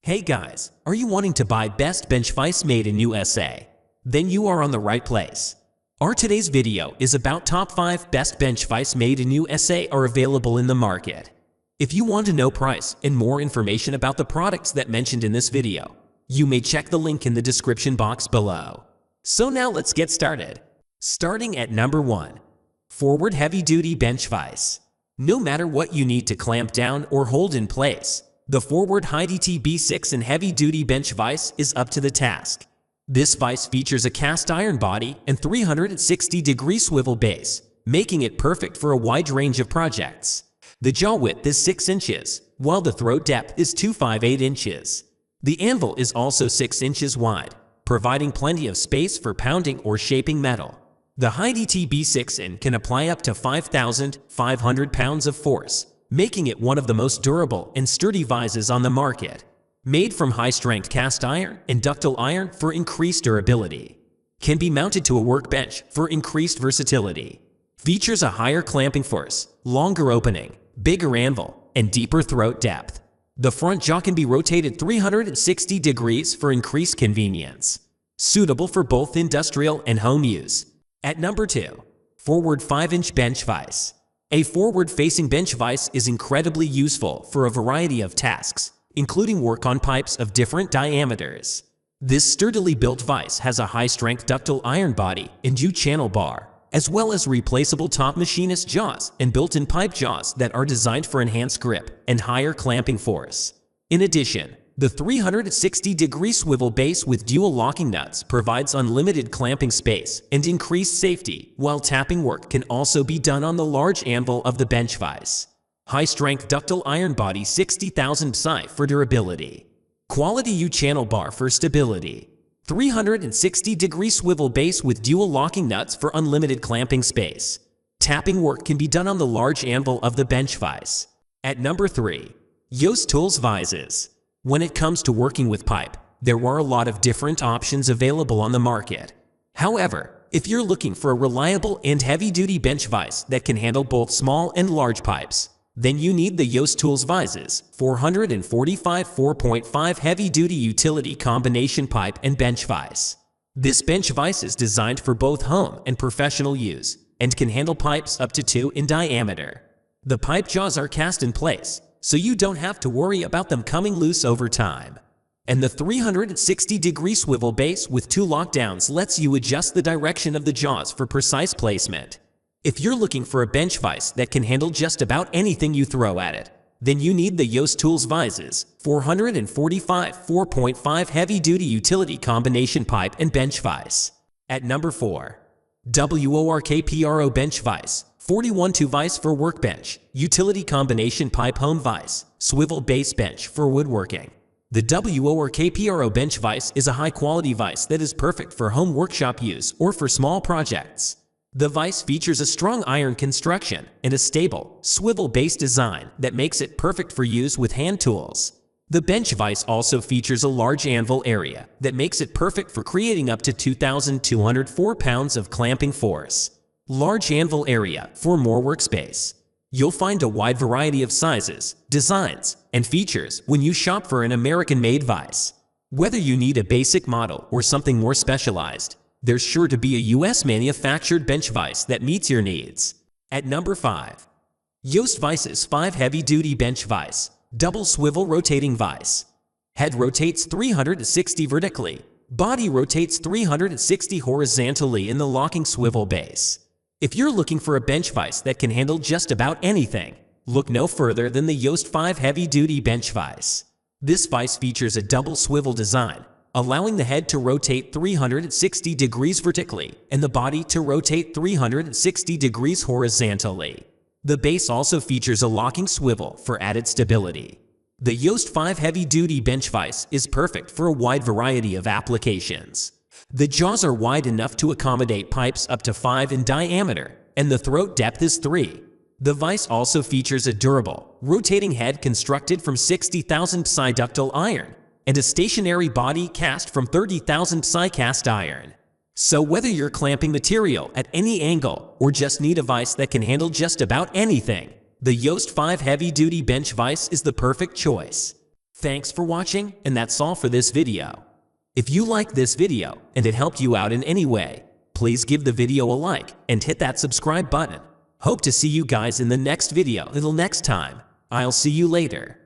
Hey guys, are you wanting to buy best bench vise made in USA? Then you are on the right place. Our today's video is about top 5 best bench vise made in USA are available in the market. If you want to know price and more information about the products that mentioned in this video, you may check the link in the description box below. So now let's get started. Starting at number 1. Forward Heavy Duty Bench Vise. No matter what you need to clamp down or hold in place, the Forward HDT B6 and Heavy Duty Bench Vise is up to the task. This vise features a cast iron body and 360-degree swivel base, making it perfect for a wide range of projects. The jaw width is 6 inches, while the throat depth is 258 inches. The anvil is also 6 inches wide, providing plenty of space for pounding or shaping metal. The HDT B6 can apply up to 5,500 pounds of force, making it one of the most durable and sturdy vises on the market. Made from high-strength cast iron and ductile iron for increased durability. Can be mounted to a workbench for increased versatility. Features a higher clamping force, longer opening, bigger anvil, and deeper throat depth. The front jaw can be rotated 360 degrees for increased convenience. Suitable for both industrial and home use. At number 2. Forward 5-inch Bench Vise. A forward-facing bench vise is incredibly useful for a variety of tasks, including work on pipes of different diameters. This sturdily built vise has a high-strength ductile iron body and U-channel bar, as well as replaceable top machinist jaws and built-in pipe jaws that are designed for enhanced grip and higher clamping force. In addition, the 360-degree swivel base with dual locking nuts provides unlimited clamping space and increased safety, while tapping work can also be done on the large anvil of the bench vise. High-strength ductile iron body 60,000 psi for durability. Quality U-channel bar for stability. 360-degree swivel base with dual locking nuts for unlimited clamping space. Tapping work can be done on the large anvil of the bench vise. At number 3. Yost Tools Vises. When it comes to working with pipe, there are a lot of different options available on the market. However, if you're looking for a reliable and heavy-duty bench vise that can handle both small and large pipes, then you need the Yost Tools Vises 445 4.5 heavy-duty utility combination pipe and bench vise. This bench vise is designed for both home and professional use and can handle pipes up to 2 in diameter. The pipe jaws are cast in place, so you don't have to worry about them coming loose over time. And the 360-degree swivel base with 2 lockdowns lets you adjust the direction of the jaws for precise placement. If you're looking for a bench vise that can handle just about anything you throw at it, then you need the Yost Tools Vises 445 4.5 heavy-duty utility combination pipe and bench vise. At number 4. WORKPRO Bench Vise 41-2 Vise for workbench, utility combination pipe home vise, swivel base bench for woodworking. The WORKPRO Bench Vise is a high-quality vise that is perfect for home workshop use or for small projects. The vise features a strong iron construction and a stable, swivel-based design that makes it perfect for use with hand tools. The bench vise also features a large anvil area that makes it perfect for creating up to 2,204 pounds of clamping force. Large anvil area for more workspace. You'll find a wide variety of sizes, designs, and features when you shop for an American-made vise. Whether you need a basic model or something more specialized, there's sure to be a US-manufactured bench vise that meets your needs. At number 5. Yost Vises 5 Heavy-Duty Bench Vise, Double Swivel Rotating Vise. Head rotates 360 vertically. Body rotates 360 horizontally in the locking swivel base. If you're looking for a bench vise that can handle just about anything, look no further than the Yost 5 Heavy-Duty Bench Vise. This vise features a double swivel design, allowing the head to rotate 360 degrees vertically and the body to rotate 360 degrees horizontally. The base also features a locking swivel for added stability. The Yost 5 Heavy-Duty Bench Vise is perfect for a wide variety of applications. The jaws are wide enough to accommodate pipes up to 5 in diameter, and the throat depth is 3. The vise also features a durable, rotating head constructed from 60,000 psi ductile iron, and a stationary body cast from 30,000 psi cast iron. So whether you're clamping material at any angle or just need a vise that can handle just about anything, the Yost 5 Heavy Duty Bench Vise is the perfect choice. Thanks for watching, and that's all for this video. If you liked this video and it helped you out in any way, please give the video a like and hit that subscribe button. Hope to see you guys in the next video. Until next time, I'll see you later.